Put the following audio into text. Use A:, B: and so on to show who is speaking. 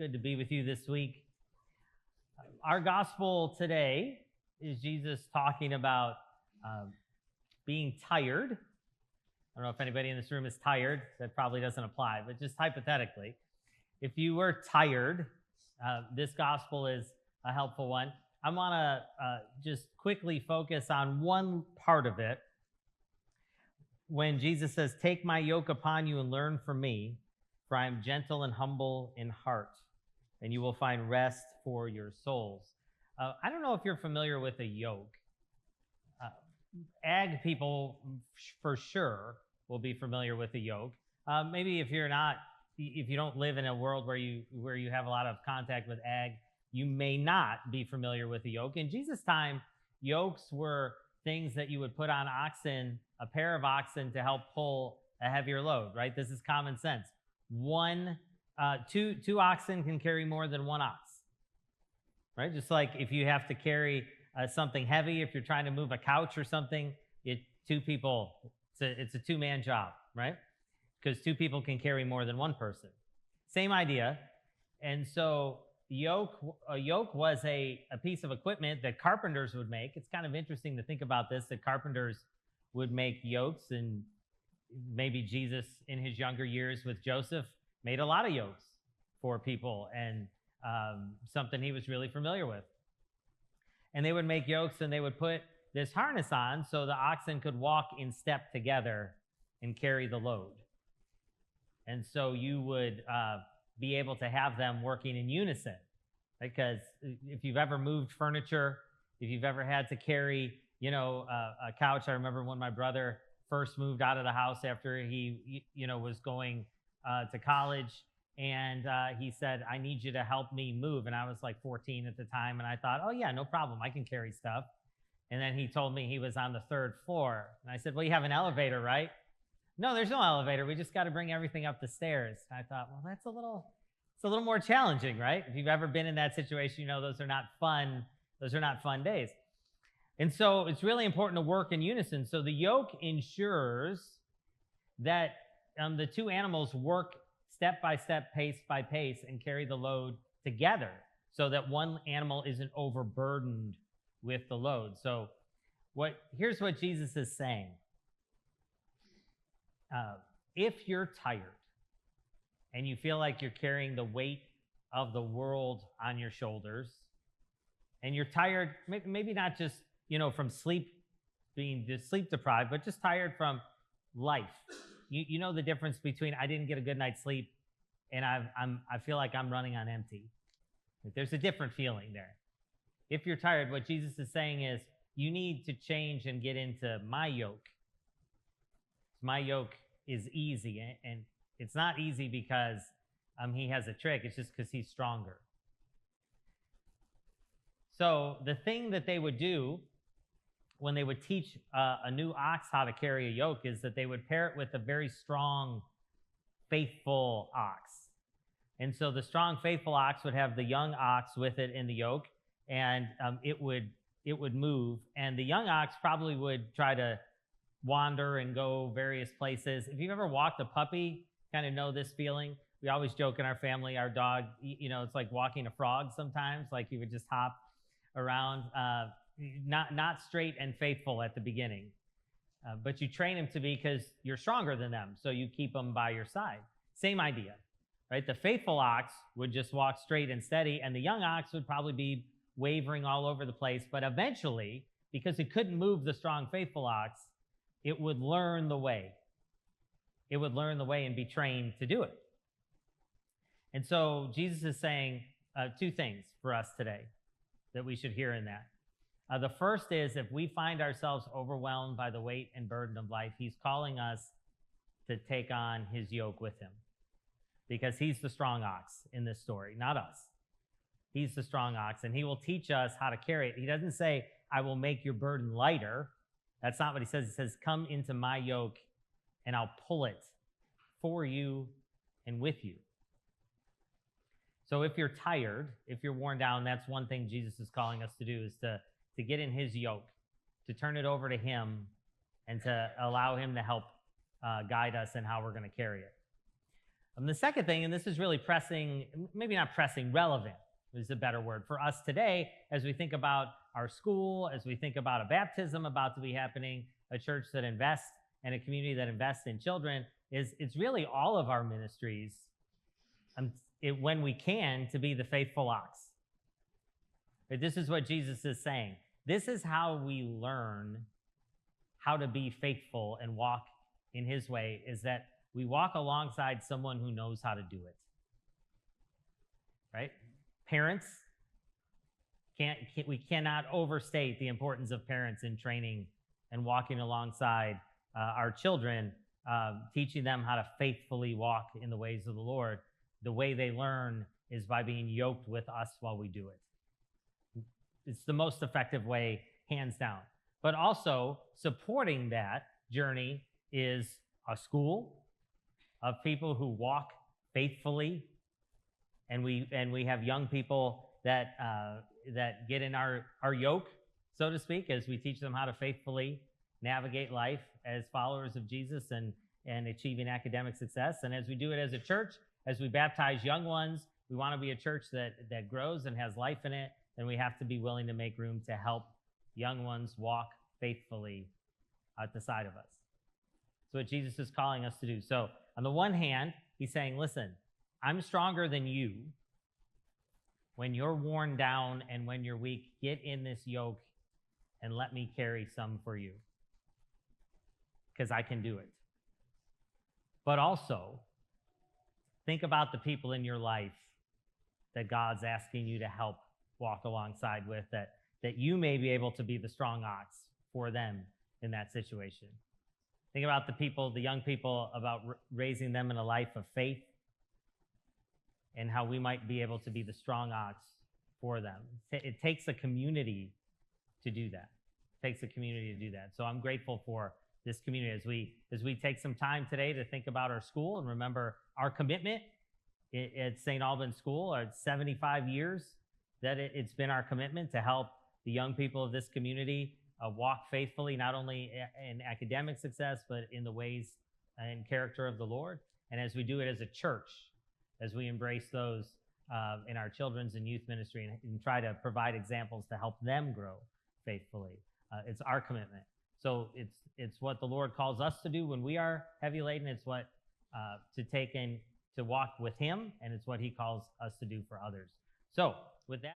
A: good to be with you this week. Our gospel today is Jesus talking about being tired. I don't know if anybody in this room is tired. That probably doesn't apply, but just hypothetically, if you were tired, this gospel is a helpful one. I want to just quickly focus on one part of it. When Jesus says, "Take my yoke upon you and learn from me, for I am gentle and humble in heart, and you will find rest for your souls." I don't know if you're familiar with a yoke. Ag people, for sure, will be familiar with a yoke. Maybe if you're not, if you don't live in a world where you have a lot of contact with ag, you may not be familiar with a yoke. In Jesus' time, yokes were things that you would put on oxen, a pair of oxen, to help pull a heavier load, right? This is common sense. Two oxen can carry more than one ox, right? Just like if you have to carry something heavy, if you're trying to move a couch or something, two people, it's a two-man job, right? Because two people can carry more than one person. Same idea. And so a yoke was a piece of equipment that carpenters would make. It's kind of interesting to think about this, that carpenters would make yokes, and maybe Jesus in his younger years with Joseph made a lot of yokes for people, and something he was really familiar with. And they would make yokes, and they would put this harness on so the oxen could walk in step together and carry the load. And so you would be able to have them working in unison, because if you've ever moved furniture, if you've ever had to carry, a couch. I remember when my brother first moved out of the house after he, was going to college, and he said, "I need you to help me move." And I was like 14 at the time, and I thought, "Oh yeah, no problem, I can carry stuff." And then he told me he was on the 3rd floor, and I said, "Well, you have an elevator, right?" "No, there's no elevator. We just got to bring everything up the stairs." And I thought, well, it's a little more challenging, right? If you've ever been in that situation, those are not fun. Those are not fun days. And so it's really important to work in unison. So the yoke ensures that the two animals work step by step, pace by pace, and carry the load together, so that one animal isn't overburdened with the load. So here's what Jesus is saying. If you're tired and you feel like you're carrying the weight of the world on your shoulders, and you're tired, maybe not just, from being just sleep deprived, but just tired from life. You know the difference between I didn't get a good night's sleep and I feel like I'm running on empty. There's a different feeling there. If you're tired, what Jesus is saying is you need to change and get into my yoke. My yoke is easy, and it's not easy because he has a trick. It's just because he's stronger. So the thing that they would do when they would teach a new ox how to carry a yoke is that they would pair it with a very strong, faithful ox. And so the strong, faithful ox would have the young ox with it in the yoke, and it would move. And the young ox probably would try to wander and go various places. If you've ever walked a puppy, kind of know this feeling. We always joke in our family, our dog, it's like walking a frog sometimes, like he would just hop around, not straight and faithful at the beginning. But you train him to be, because you're stronger than them, so you keep them by your side. Same idea, right? The faithful ox would just walk straight and steady, and the young ox would probably be wavering all over the place. But eventually, because it couldn't move the strong, faithful ox, it would learn the way. It would learn the way and be trained to do it. And so Jesus is saying two things for us today that we should hear in that. The first is, if we find ourselves overwhelmed by the weight and burden of life, he's calling us to take on his yoke with him, because he's the strong ox in this story, not us. He's the strong ox, and he will teach us how to carry it. He doesn't say, "I will make your burden lighter." That's not what he says. He says, "Come into my yoke and I'll pull it for you and with you." So if you're tired, if you're worn down, that's one thing Jesus is calling us to do, is to get in his yoke, to turn it over to him, and to allow him to help guide us in how we're going to carry it. The second thing, and this is really pressing, maybe not pressing, relevant is a better word for us today as we think about our school, as we think about a baptism about to be happening, a church that invests and a community that invests in children, is it's really all of our ministries, when we can, to be the faithful ox. This is what Jesus is saying. This is how we learn how to be faithful and walk in his way, is that we walk alongside someone who knows how to do it. Right? Parents, we cannot overstate the importance of parents in training and walking alongside our children, teaching them how to faithfully walk in the ways of the Lord. The way they learn is by being yoked with us while we do it. It's the most effective way, hands down. But also supporting that journey is a school of people who walk faithfully, and we have young people that get in our yoke, so to speak, as we teach them how to faithfully navigate life as followers of Jesus and achieving academic success. And as we do it as a church, as we baptize young ones, we want to be a church that grows and has life in it, and we have to be willing to make room to help young ones walk faithfully at the side of us. That's what Jesus is calling us to do. So on the one hand, he's saying, listen, I'm stronger than you. When you're worn down and when you're weak, get in this yoke and let me carry some for you, because I can do it. But also, think about the people in your life that God's asking you to help walk alongside with, that you may be able to be the strong ox for them in that situation. Think about the young people, about raising them in a life of faith, and how we might be able to be the strong ox for them. It takes a community to do that. It takes a community to do that. So I'm grateful for this community as we take some time today to think about our school and remember our commitment at St. Alban School. It's 75 years that it's been our commitment to help the young people of this community walk faithfully, not only in academic success, but in the ways and character of the Lord. And as we do it as a church, as we embrace those in our children's and youth ministry and try to provide examples to help them grow faithfully. It's our commitment. So it's what the Lord calls us to do when we are heavy laden. It's what to take in to walk with him, and it's what he calls us to do for others. So with that.